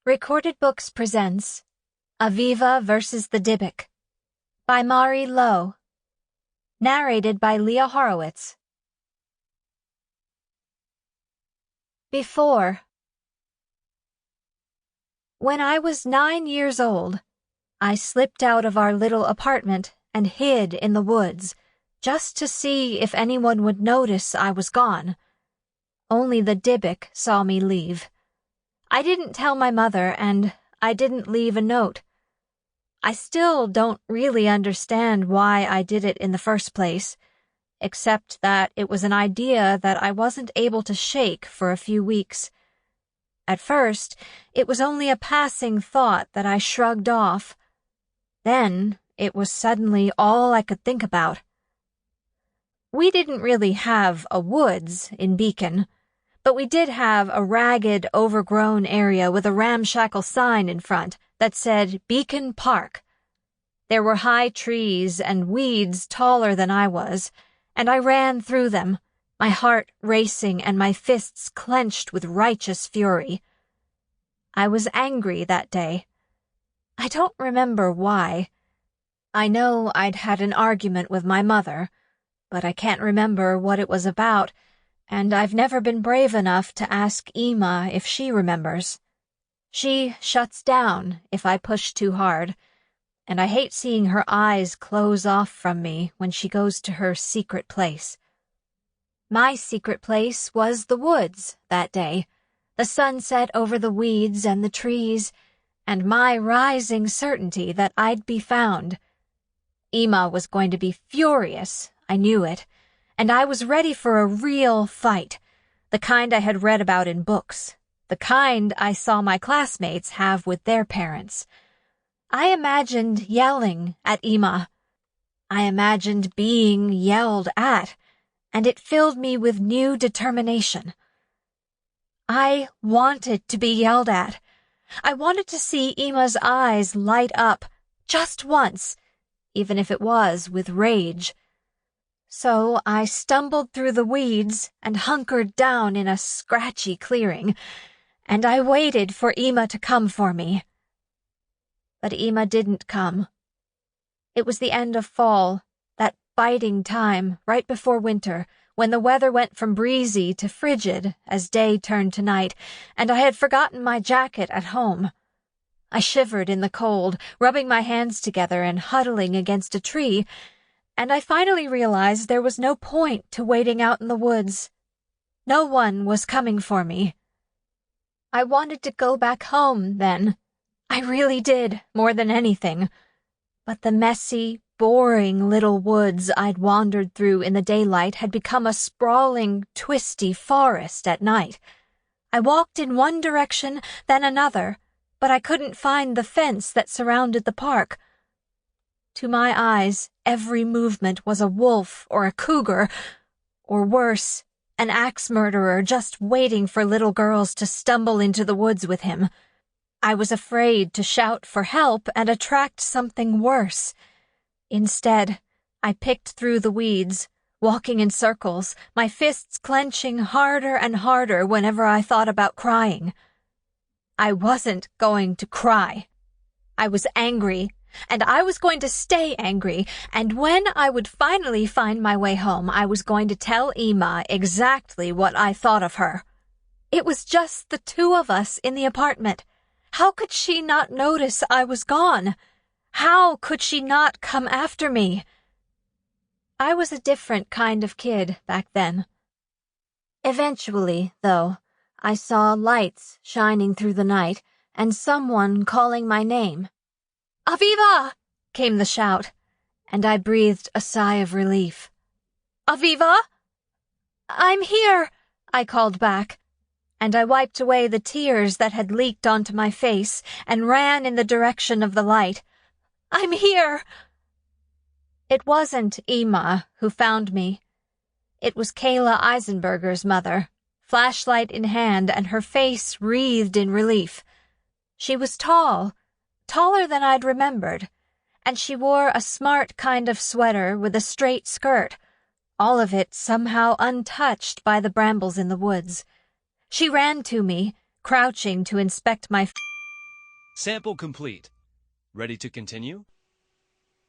Recorded Books presents Aviva vs. the Dybbuk by Lowe. Narrated by Leah Horowitz. Before. When I was 9 years old, I slipped out of our little apartment and hid in the woods, just to see if anyone would notice I was gone. Only the Dybbuk saw me leave. I didn't tell my mother, and I didn't leave a note. I still don't really understand why I did it in the first place, except that it was an idea that I wasn't able to shake for a few weeks. At first, it was only a passing thought that I shrugged off. Then, it was suddenly all I could think about. We didn't really have a woods in Beacon, but we did have a ragged, overgrown area with a ramshackle sign in front that said Beacon Park. There were high trees and weeds taller than I was, and I ran through them, my heart racing and my fists clenched with righteous fury. I was angry that day. I don't remember why. I know I'd had an argument with my mother, but I can't remember what it was about, and I've never been brave enough to ask Emma if she remembers. She shuts down if I push too hard, and I hate seeing her eyes close off from me when she goes to her secret place. My secret place was the woods that day, the sunset over the weeds and the trees, and my rising certainty that I'd be found. Emma was going to be furious, I knew it, and I was ready for a real fight, the kind I had read about in books, the kind I saw my classmates have with their parents. I imagined yelling at Emma. I imagined being yelled at, and it filled me with new determination. I wanted to be yelled at. I wanted to see Emma's eyes light up, just once, even if it was with rage. So I stumbled through the weeds and hunkered down in a scratchy clearing, and I waited for Emma to come for me. But Emma didn't come. It was the end of fall, that biting time right before winter, when the weather went from breezy to frigid as day turned to night, and I had forgotten my jacket at home. I shivered in the cold, rubbing my hands together and huddling against a tree, and I finally realized there was no point to waiting out in the woods. No one was coming for me. I wanted to go back home then. I really did, more than anything. But the messy, boring little woods I'd wandered through in the daylight had become a sprawling, twisty forest at night. I walked in one direction, then another, but I couldn't find the fence that surrounded the park. To my eyes, every movement was a wolf or a cougar, or worse, an axe murderer just waiting for little girls to stumble into the woods with him. I was afraid to shout for help and attract something worse. Instead, I picked through the weeds, walking in circles, my fists clenching harder and harder whenever I thought about crying. I wasn't going to cry. I was angry, and I was going to stay angry, and when I would finally find my way home, I was going to tell Emma exactly what I thought of her. It was just the two of us in the apartment. How could she not notice I was gone? How could she not come after me? I was a different kind of kid back then. Eventually, though, I saw lights shining through the night and someone calling my name. "Aviva!" came the shout, and I breathed a sigh of relief. "Aviva?" "I'm here," I called back, and I wiped away the tears that had leaked onto my face and ran in the direction of the light. "I'm here." It wasn't Emma who found me. It was Kayla Eisenberger's mother, flashlight in hand and her face wreathed in relief. She was tall, taller than I'd remembered, and she wore a smart kind of sweater with a straight skirt, all of it somehow untouched by the brambles in the woods. She ran to me, crouching to inspect my Sample complete. Ready to continue?